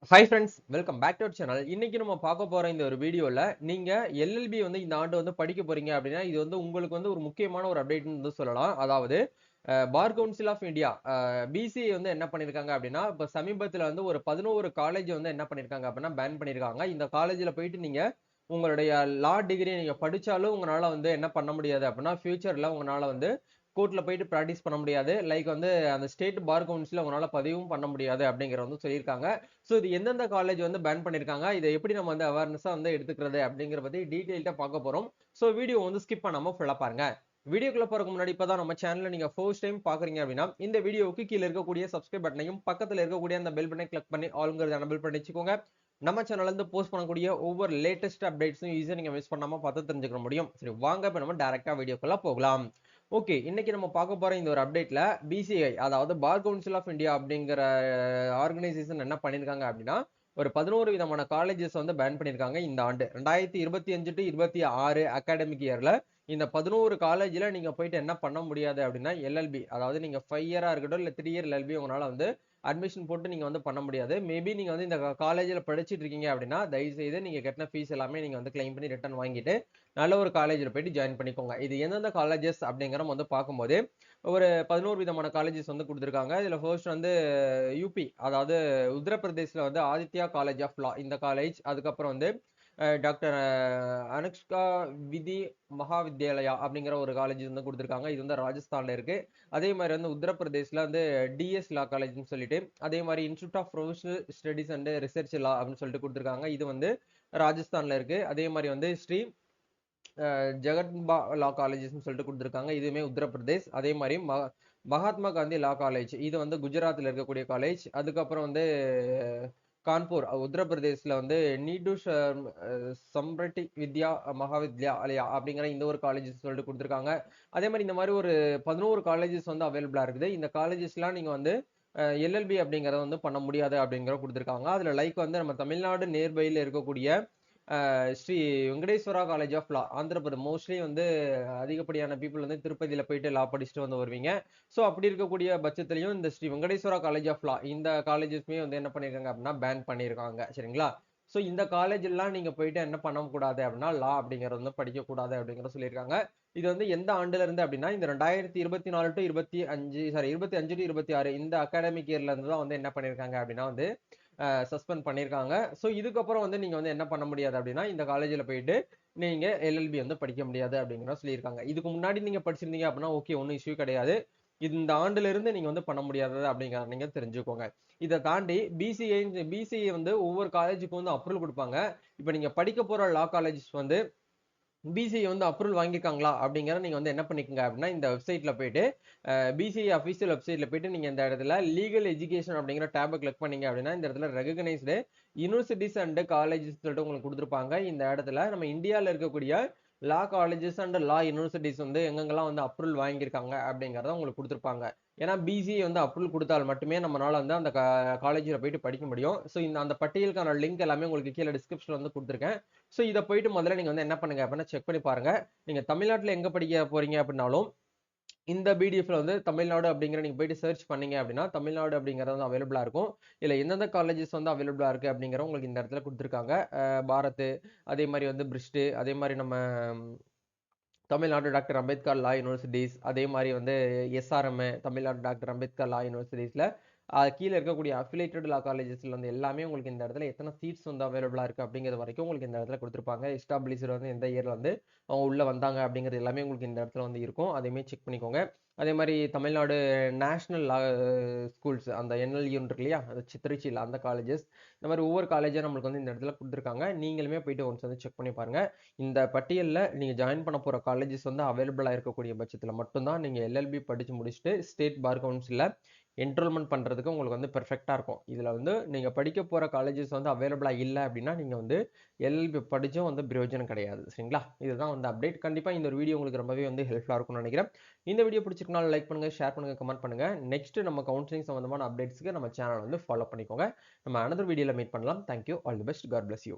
Hi friends, welcome back to our channel. இன்னைக்கு நம்ம பார்க்க போற இந்த ஒரு வீடியோல நீங்க எல்எல்பி வந்து இந்த ஆண்டு வந்து படிக்க போறீங்க அப்படின்னா, இது வந்து உங்களுக்கு வந்து ஒரு முக்கியமான ஒரு அப்டேட்னு வந்து சொல்லலாம். அதாவது bar council of India BCI வந்து என்ன பண்ணியிருக்காங்க அப்படின்னா, இப்ப சமீபத்துல வந்து ஒரு 11 காலேஜ் வந்து என்ன பண்ணியிருக்காங்க அப்படின்னா பேன் பண்ணியிருக்காங்க. இந்த காலேஜ்ல போயிட்டு நீங்க உங்களுடைய லா டிகிரி நீங்க படிச்சாலும் உங்களால வந்து என்ன பண்ண முடியாது அப்படின்னா, ஃபியூச்சர்ல உங்களால வந்து கோர்ட்ல போயிட்டு பிராக்டிஸ் பண்ண முடியாது. லைக் வந்து அந்த ஸ்டேட் பார் கவுன்சில்ல உங்களால பதிவும் பண்ண முடியாது அப்படிங்கிறத வந்து சொல்லியிருக்காங்க. ஸோ இது எந்தெந்த காலேஜ் வந்து பேன் பண்ணியிருக்காங்க, இதை எப்படி நம்ம வந்து அவேர்னஸா வந்து எடுத்துக்கிறது அப்படிங்கிற பத்தி டீடைல்டா பார்க்க போறோம். ஸோ வீடியோ வந்து ஸ்கிப் பண்ணாம ஃபுல்லா பாருங்க. வீடியோக்குள்ள போறதுக்கு முன்னாடி இப்பதான் நம்ம சேனல்ல நீங்க ஃபர்ஸ்ட் டைம் பாக்குறீங்க அப்படின்னா இந்த வீடியோவுக்கு கீழ இருக்கக்கூடிய சப்ஸ்கிரைப் பட்டனையும் பக்கத்துல இருக்கக்கூடிய அந்த பெல் பட்டனை கிளிக் பண்ணி ஆல்ங்கிறத எனபிள் பண்ணி வச்சுக்கோங்க. நம்ம சேனல்ல இருந்து போஸ்ட் பண்ணக்கூடிய ஒவ்வொரு லேட்டஸ்ட் அப்டேட்ஸும் ஈஸியா நீங்க மிஸ் பண்ணாம பார்த்து தெரிஞ்சுக்க முடியும். சரி, வாங்க இப்ப நம்ம டைரக்டா வீடியோக்குள்ள போகலாம். ஓகே, இன்னைக்கு நம்ம பார்க்க போற இந்த ஒரு அப்டேட்ல பிசிஐ அதாவது பார் கவுன்சில் ஆஃப் இந்தியா அப்படிங்கிற ஆர்கனைசேஷன் என்ன பண்ணிருக்காங்க அப்படின்னா, ஒரு 11 விதமான காலேஜஸ் வந்து பேன் பண்ணிருக்காங்க இந்த ஆண்டு 2025 டு 26 அகாடமிக் இயர்ல. இந்த 11 காலேஜ்ல நீங்க போயிட்டு என்ன பண்ண முடியாது அப்படின்னா, எல்எல்பி அதாவது நீங்க 5 இயரா இருக்கட்டும் இல்ல 3 இயர் எல்எல்பி உங்களால வந்து அட்மிஷன் போட்டு நீங்க வந்து பண்ண முடியாது. மேபி நீங்க வந்து இந்த காலேஜ்ல படிச்சிட்டு இருக்கீங்க அப்படின்னா, தயவு செய்து நீங்க கட்டின ஃபீஸ் எல்லாமே நீங்க வந்து கிளைம் பண்ணி ரிட்டர்ன் வாங்கிட்டு நல்ல ஒரு காலேஜ்ல போயிட்டு ஜாயின் பண்ணிக்கோங்க. இது எந்தெந்த காலேஜஸ் அப்படிங்கிற வந்து பார்க்கும்போது ஒரு 11 விதமான காலேஜஸ் வந்து கொடுத்திருக்காங்க. இதுல ஃபர்ஸ்ட் வந்து யூபி அதாவது உத்தரப்பிரதேஷ்ல வந்து ஆதித்யா காலேஜ் ஆஃப் லா இந்த காலேஜ். அதுக்கப்புறம் வந்து டாக்டர் அனுஷ்கா விதி மகாவித்யாலயா அப்படிங்கிற ஒரு காலேஜ் வந்து கொடுத்திருக்காங்க. இது வந்து ராஜஸ்தான்ல இருக்கு. அதே மாதிரி வந்து உத்தரப்பிரதேஷ்ல வந்து டிஎஸ் லா காலேஜ்னு சொல்லிட்டு, அதே மாதிரி institute of professional studies and research law அப்படின்னு சொல்லிட்டு கொடுத்திருக்காங்க. இது வந்து ராஜஸ்தான்ல இருக்கு. அதே மாதிரி வந்து ஸ்ரீ ஜெகத்பா லா காலேஜஸ்னு சொல்லிட்டு கொடுத்துருக்காங்க. இதுவுமே உத்தரப்பிரதேஷ். அதே மாதிரி மகாத்மா காந்தி லா காலேஜ் இது வந்து குஜராத்ல இருக்கக்கூடிய காலேஜ். அதுக்கப்புறம் வந்து கான்பூர் உத்தரப்பிரதேஷ்ல வந்து நீடு சம்பிரட்டி வித்யா மகாவித்யாலயா அப்படிங்கிற இந்த ஒரு காலேஜஸ் சொல்லிட்டு கொடுத்துருக்காங்க. அதே மாதிரி இந்த மாதிரி ஒரு 11 காலேஜஸ் வந்து அவைலபிளா இருக்குது. இந்த காலேஜஸ்லாம் நீங்க வந்து எல்எல்பி அப்படிங்கறத வந்து பண்ண முடியாது அப்படிங்கிற கொடுத்துருக்காங்க. அதுல லைக் வந்து நம்ம தமிழ்நாடு நியர்பைல இருக்கக்கூடிய Sri Venkateswara college of law Andhra Pradesh. Mostly வந்து அதிகப்படியான பீப்புள் வந்து திருப்பதியில போயிட்டு லா படிச்சுட்டு வந்து வருவீங்க. ஸோ அப்படி இருக்கக்கூடிய பட்சத்திலையும் இந்த Sri Venkateswara college of law இந்த காலேஜஸ்மே வந்து என்ன பண்ணிருக்காங்க அப்படின்னா பேன் பண்ணியிருக்காங்க. சரிங்களா? ஸோ இந்த காலேஜ் எல்லாம் நீங்க போயிட்டு என்ன பண்ணக்கூடாது அப்படின்னா லா அப்படிங்கறது வந்து படிக்கக்கூடாது அப்படிங்கறத சொல்லியிருக்காங்க. இது வந்து எந்த ஆண்டுல இருந்து அப்படின்னா இந்த 2024 டு 25 சாரி 25 டு 26 இந்த அகாடமிக் இயர்ல இருந்து தான் வந்து என்ன பண்ணிருக்காங்க அப்படின்னா வந்து சஸ்பெண்ட் பண்ணியிருக்காங்க. ஸோ இதுக்கப்புறம் வந்து நீங்க வந்து என்ன பண்ண முடியாது அப்படின்னா இந்த காலேஜ்ல போயிட்டு நீங்க எல்எல்பி வந்து படிக்க முடியாது அப்படிங்கிற சொல்லியிருக்காங்க. இதுக்கு முன்னாடி நீங்க படிச்சிருந்தீங்க அப்படின்னா ஓகே, ஒன்றும் இஷ்யூ கிடையாது. இந்த ஆண்டுல இருந்து நீங்க வந்து பண்ண முடியாது அப்படிங்கிறத நீங்க தெரிஞ்சுக்கோங்க. இதை தாண்டி பிசிஐ வந்து ஒவ்வொரு காலேஜுக்கும் வந்து அப்ரூவல் கொடுப்பாங்க. இப்போ நீங்க படிக்க போற லா காலேஜஸ் வந்து பிசிஐ வந்து அப்ரூவல் வாங்கியிருக்காங்களா அப்படிங்கிறத நீங்க வந்து என்ன பண்ணிக்கோங்க அப்படின்னா இந்த வெப்சைட்ல போயிட்டு பிசிஐ அஃபீஷியல் வெப்சைட்ல போயிட்டு நீங்க இந்த இடத்துல லீகல் எஜுகேஷன் அப்படிங்கிற டேபை கிளிக் பண்ணீங்க அப்படின்னா இந்த இடத்துல ரெகனைஸ்டு யூனிவர்சிட்டிஸ் அண்ட் காலேஜஸ் சொல்லிட்டு உங்களுக்கு கொடுத்துருப்பாங்க. இந்த இடத்துல நம்ம இந்தியாவில் இருக்கக்கூடிய லா காலேஜஸ் அண்ட் லா யூனிவர்சிட்டிஸ் வந்து எங்கெங்கெல்லாம் வந்து அப்ரூவல் வாங்கியிருக்காங்க அப்படிங்கிறத உங்களுக்கு கொடுத்துருப்பாங்க. ஏன்னா பிசிஐ வந்து அப்ரூவல் கொடுத்தால் மட்டுமே நம்மளால வந்து அந்த காலேஜில் போயிட்டு படிக்க முடியும். ஸோ இந்த அந்த பட்டியலுக்கான லிங்க் எல்லாமே உங்களுக்கு கீழே டிஸ்கிரிப்ஷன்ல வந்து கொடுத்துருக்கேன். ஸோ இதை போயிட்டு முதல்ல நீங்க வந்து என்ன பண்ணுங்க அப்படின்னா செக் பண்ணி பாருங்க. நீங்க தமிழ்நாட்டில் எங்க படிக்க போறீங்க அப்படின்னாலும் இந்த பிடிஎஃப்ல வந்து தமிழ்நாடு அப்படிங்கிற நீங்க போயிட்டு சர்ச் பண்ணீங்க அப்படின்னா தமிழ்நாடு அப்படிங்கிறது வந்து அவைலபிளா இருக்கும். இல்ல எந்தெந்த காலேஜஸ் வந்து அவைலபிளா இருக்கு அப்படிங்கிற உங்களுக்கு இந்த இடத்துல கொடுத்துருக்காங்க. பாரத், அதே மாதிரி வந்து பிரிஸ்ட், அதே மாதிரி நம்ம தமிழ்நாடு டாக்டர் அம்பேத்கர் லா யூனிவர்சிட்டிஸ், அதே மாதிரி வந்து எஸ்ஆர்எம் தமிழ்நாடு டாக்டர் அம்பேத்கர் லா யூனிவர்சிட்டிஸ்ல கீழே இருக்கக்கூடிய அஃபிலேட்டட் லா காலேஜஸ்ல வந்து எல்லாமே உங்களுக்கு இந்த இடத்துல எத்தனை சீட்ஸ் வந்து அவைலபிளா இருக்கு அப்படிங்கிறது வரைக்கும் உங்களுக்கு இந்த இடத்துல கொடுத்துருப்பாங்க. எஸ்டாப்ளிஷ்டு வந்து எந்த இயர்ல வந்து அவங்க உள்ள வந்தாங்க அப்படிங்கிறது எல்லாமே உங்களுக்கு இந்த இடத்துல வந்து இருக்கும். அதையுமே செக் பண்ணிக்கோங்க. அதே மாதிரி தமிழ்நாடு நேஷனல் லா ஸ்கூல்ஸ் அந்த என்எல்யூ இருக்கு இல்லையா, அது திருச்சியில் அந்த காலேஜஸ், இந்த மாதிரி ஒவ்வொரு காலேஜா நம்மளுக்கு வந்து இந்த இடத்துல கொடுத்துருக்காங்க. நீங்களுமே போயிட்டு ஒன்ஸ் வந்து செக் பண்ணி பாருங்க. இந்த பட்டியலில் நீங்க ஜாயின் பண்ண போற காலேஜஸ் வந்து அவைலபிளா இருக்கக்கூடிய பட்சத்தில் மட்டும்தான் நீங்க எல்எல்பி படிச்சு முடிச்சுட்டு ஸ்டேட் பார் கவுன்சில்ல என்ரோல்மெண்ட் பண்றதுக்கு உங்களுக்கு வந்து பெர்ஃபெக்டா இருக்கும். இதுல வந்து நீங்க படிக்க போற காலேஜஸ் வந்து அவைலபிளா இல்லை அப்படின்னா நீங்க வந்து எல்எல்பி படிச்சும் வந்து பிரயோஜனம் கிடையாது. சரிங்களா? இதுதான் வந்து அப்டேட். கண்டிப்பா இந்த ஒரு வீடியோ உங்களுக்கு ரொம்பவே வந்து ஹெல்ப்ஃபுல்லா இருக்கும்னு நினைக்கிறேன். இந்த வீடியோ பிடிச்சிருக்கனால லைக் பண்ணுங்க, ஷேர் பண்ணுங்க, கமெண்ட் பண்ணுங்க. நெக்ஸ்ட் நம்ம கவுன்சிலிங் சம்பந்தமான அப்டேட்ஸ்க்கு நம்ம சேனல் வந்து ஃபாலோ பண்ணிக்கோங்க. நம்ம அனதர் வீடியோல மீட் பண்ணலாம். Thank you. All the best. God bless you.